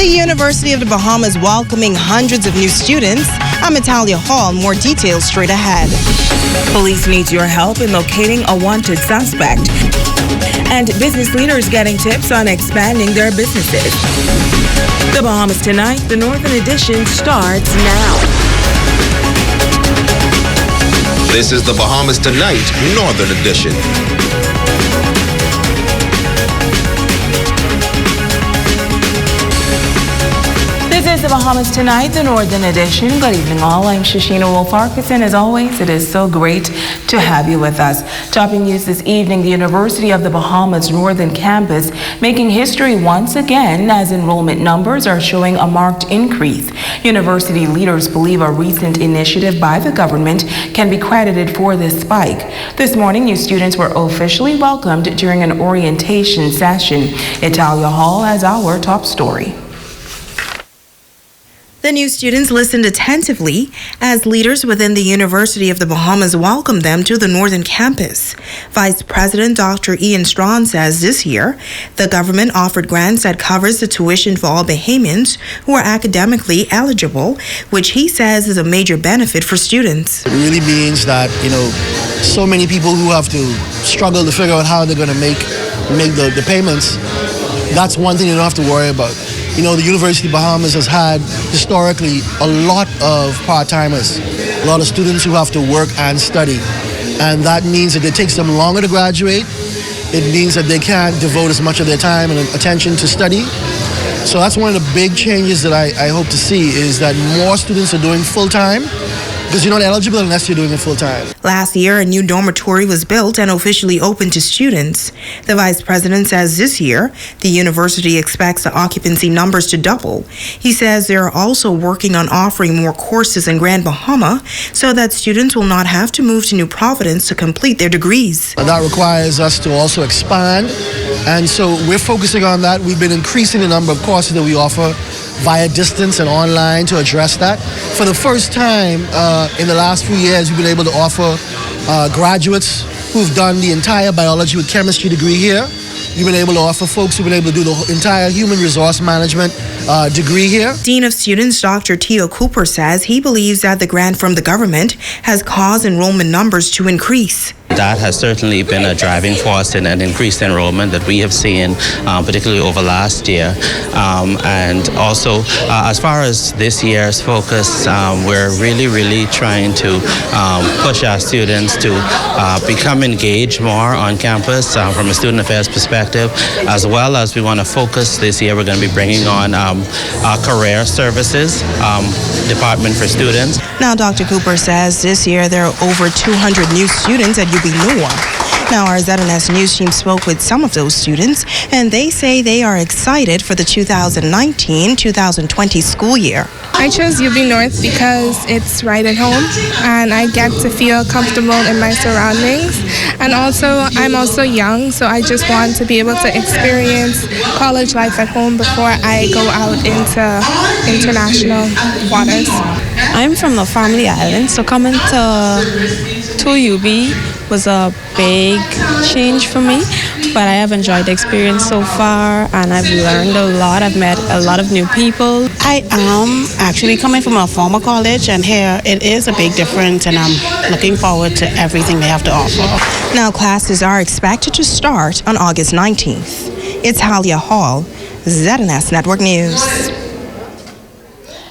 University of the Bahamas welcoming hundreds of new students. I'm Natalia Hall. More details straight ahead. Police needs your help in locating a wanted suspect. And business leaders getting tips on expanding their businesses. The Bahamas Tonight, the Northern Edition, starts now. This is the Bahamas Tonight, Northern Edition. This is the Bahamas Tonight, the Northern Edition. Good evening, all. I'm Shashina Wolf-Arkus, and as always, it is so great to have you with us. Topping news this evening, the University of the Bahamas Northern Campus making history once again as enrollment numbers are showing a marked increase. University leaders believe a recent initiative by the government can be credited for this spike. This morning, new students were officially welcomed during an orientation session. Natalia Hall has our top story. The new students listened attentively as leaders within the University of the Bahamas welcomed them to the Northern Campus. Vice President Dr. Ian Strawn says this year, the government offered grants that covers the tuition for all Bahamians who are academically eligible, which he says is a major benefit for students. It really means that, so many people who have to struggle to figure out how they're going to make the payments, that's one thing they don't have to worry about. The University of Bahamas has had historically a lot of part-timers, a lot of students who have to work and study. And that means that it takes them longer to graduate. It means that they can't devote as much of their time and attention to study. So that's one of the big changes that I hope to see, is that more students are doing full-time, because you're not eligible unless you're doing it full-time. Last year, a new dormitory was built and officially opened to students. The vice president says this year, the university expects the occupancy numbers to double. He says they're also working on offering more courses in Grand Bahama so that students will not have to move to New Providence to complete their degrees. And that requires us to also expand, and so we're focusing on that. We've been increasing the number of courses that we offer via distance and online to address that. For the first time in the last few years, we've been able to offer graduates who've done the entire biology with chemistry degree here. We've been able to offer folks who've been able to do the entire human resource management degree here. Dean of Students Dr. Theo Cooper says he believes that the grant from the government has caused enrollment numbers to increase. That has certainly been a driving force in an increased enrollment that we have seen, particularly over last year. And also, as far as this year's focus, we're really trying to push our students to become engaged more on campus from a student affairs perspective, as well as we want to focus this year. We're going to be bringing on our career services department for students. Now, Dr. Cooper says this year there are over 200 new students at UB Noor. Now, our ZNS News team spoke with some of those students, and they say they are excited for the 2019-2020 school year. I chose UB North because it's right at home, and I get to feel comfortable in my surroundings. And also, I'm also young, so I just want to be able to experience college life at home before I go out into international waters. I'm from a family island, so coming to UB was a big change for me, but I have enjoyed the experience so far, and I've learned a lot. I've met a lot of new people. I am actually coming from a former college, and here it is a big difference, and I'm looking forward to everything they have to offer. Now, classes are expected to start on August 19th. It's Halia Hall, ZNS Network News.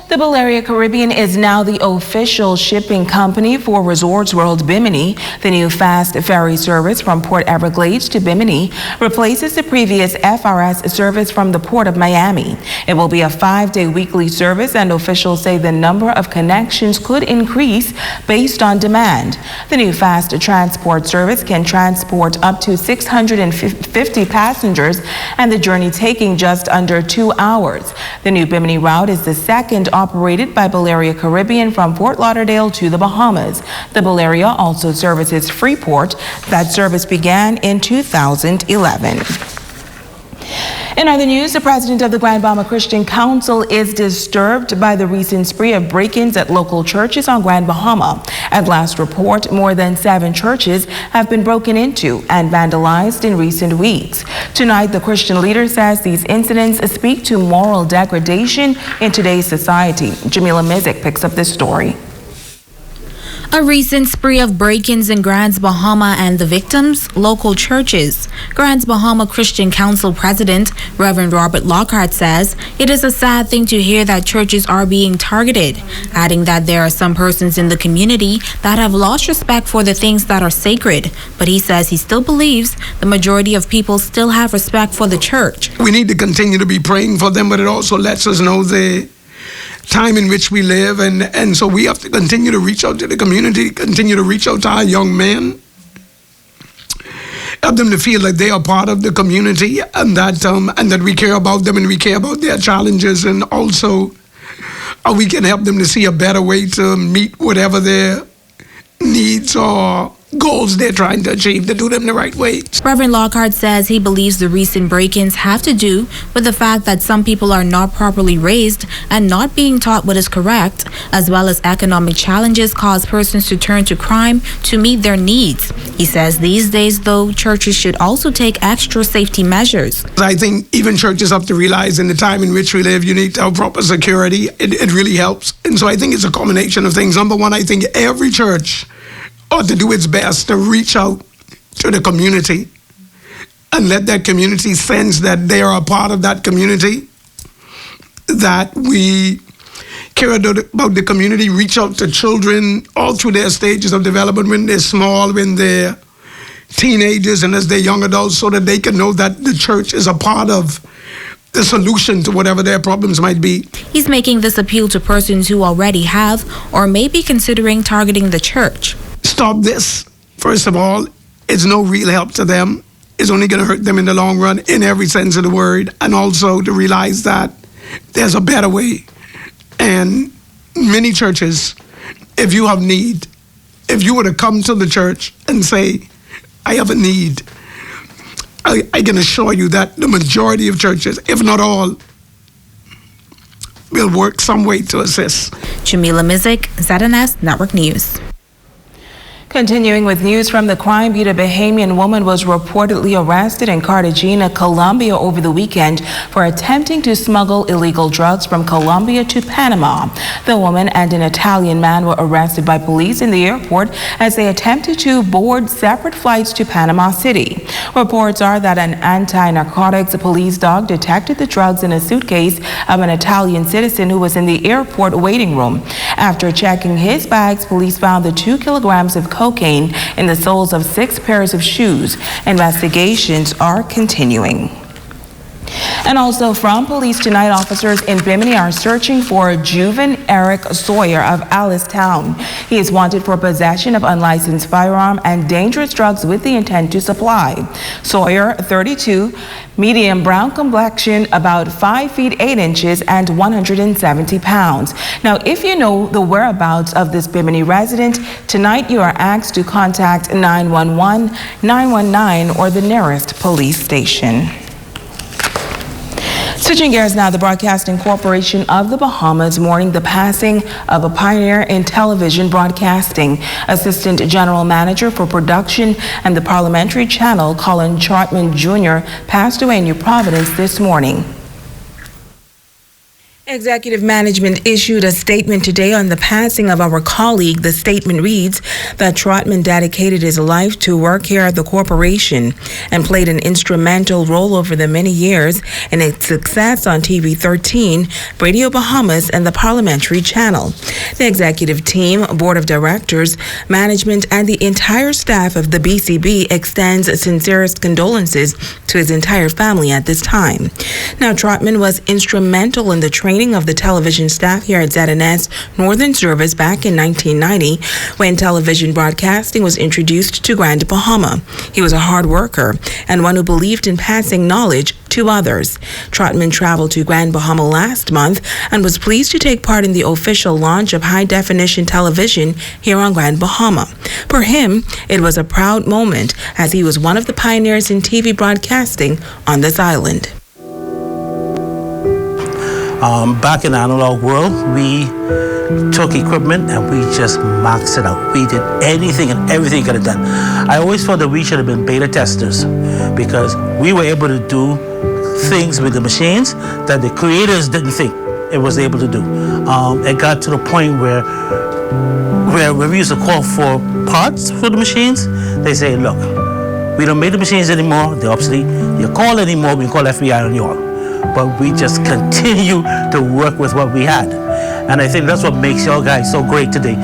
The BALEARIA Caribbean is now the official shipping company for Resorts World Bimini. The new fast ferry service from Port Everglades to Bimini replaces the previous FRS service from the Port of Miami. It will be a 5-day weekly service, and officials say the number of connections could increase based on demand. The new fast transport service can transport up to 650 passengers, and the journey taking just under 2 hours. The new Bimini route is the second operated by BALEARIA Caribbean from Fort Lauderdale to the Bahamas. The BALEARIA also services Freeport. That service began in 2011. In other news, the president of the Grand Bahama Christian Council is disturbed by the recent spree of break-ins at local churches on Grand Bahama. At last report, more than 7 churches have been broken into and vandalized in recent weeks. Tonight, the Christian leader says these incidents speak to moral degradation in today's society. Jamila Mizik picks up this story. A recent spree of break-ins in Grand Bahama and the victims, local churches. Grand Bahama Christian Council President Reverend Robert Lockhart says it is a sad thing to hear that churches are being targeted, adding that there are some persons in the community that have lost respect for the things that are sacred. But he says he still believes the majority of people still have respect for the church. We need to continue to be praying for them, but it also lets us know the time in which we live, and so we have to continue to reach out to the community, continue to reach out to our young men, help them to feel like they are part of the community, and that we care about them and we care about their challenges, and also we can help them to see a better way to meet whatever their needs or goals they're trying to achieve, to do them the right way. Reverend Lockhart says he believes the recent break-ins have to do with the fact that some people are not properly raised and not being taught what is correct, as well as economic challenges cause persons to turn to crime to meet their needs. He says these days, though, churches should also take extra safety measures. I think even churches have to realize in the time in which we live, you need to have proper security. It really helps. And so I think it's a combination of things. Number one, I think every church ought to do its best to reach out to the community and let that community sense that they are a part of that community, that we care about the community, reach out to children all through their stages of development, when they're small, when they're teenagers, and as they're young adults, so that they can know that the church is a part of the solution to whatever their problems might be. He's making this appeal to persons who already have or may be considering targeting the church. Stop this. First of all, it's no real help to them. It's only going to hurt them in the long run, in every sense of the word. And also to realize that there's a better way. And many churches, if you have need, if you were to come to the church and say, I have a need, I can assure you that the majority of churches, if not all, will work some way to assist. Jamila Mizik, ZNS Network News. Continuing with news from the crime beat, a Bahamian woman was reportedly arrested in Cartagena, Colombia over the weekend for attempting to smuggle illegal drugs from Colombia to Panama. The woman and an Italian man were arrested by police in the airport as they attempted to board separate flights to Panama City. Reports are that an anti-narcotics police dog detected the drugs in a suitcase of an Italian citizen who was in the airport waiting room. After checking his bags, police found the 2 kilograms of cocaine in the soles of 6 pairs of shoes. Investigations are continuing. And also from police tonight, officers in Bimini are searching for Juven Eric Sawyer of Alistown. He is wanted for possession of unlicensed firearm and dangerous drugs with the intent to supply. Sawyer, 32, medium brown complexion, about 5 feet 8 inches and 170 pounds. Now, if you know the whereabouts of this Bimini resident, tonight you are asked to contact 911, 919, or the nearest police station. Switching gears now, the Broadcasting Corporation of the Bahamas mourning the passing of a pioneer in television broadcasting. Assistant General Manager for Production and the Parliamentary Channel, Colin Trotman Jr., passed away in New Providence this morning. Executive management issued a statement today on the passing of our colleague. The statement reads that Trotman dedicated his life to work here at the corporation and played an instrumental role over the many years in its success on TV 13, Radio Bahamas, and the Parliamentary Channel. The executive team, board of directors, management, and the entire staff of the BCB extends sincerest condolences to his entire family at this time. Now, Trotman was instrumental in the training of the television staff here at ZNS Northern Service back in 1990 when television broadcasting was introduced to Grand Bahama. He was a hard worker and one who believed in passing knowledge to others. Trotman traveled to Grand Bahama last month and was pleased to take part in the official launch of high-definition television here on Grand Bahama. For him, it was a proud moment as he was one of the pioneers in TV broadcasting on this island. Back in the analog world, we took equipment and we just maxed it out. We did anything and everything could have done. I always thought that we should have been beta testers because we were able to do things with the machines that the creators didn't think it was able to do. It got to the point where we used to call for parts for the machines. They say, look, we don't make the machines anymore, they're obsolete. You call anymore, we can call FBI on you all. But we just continue to work with what we had. And I think that's what makes y'all guys so great today.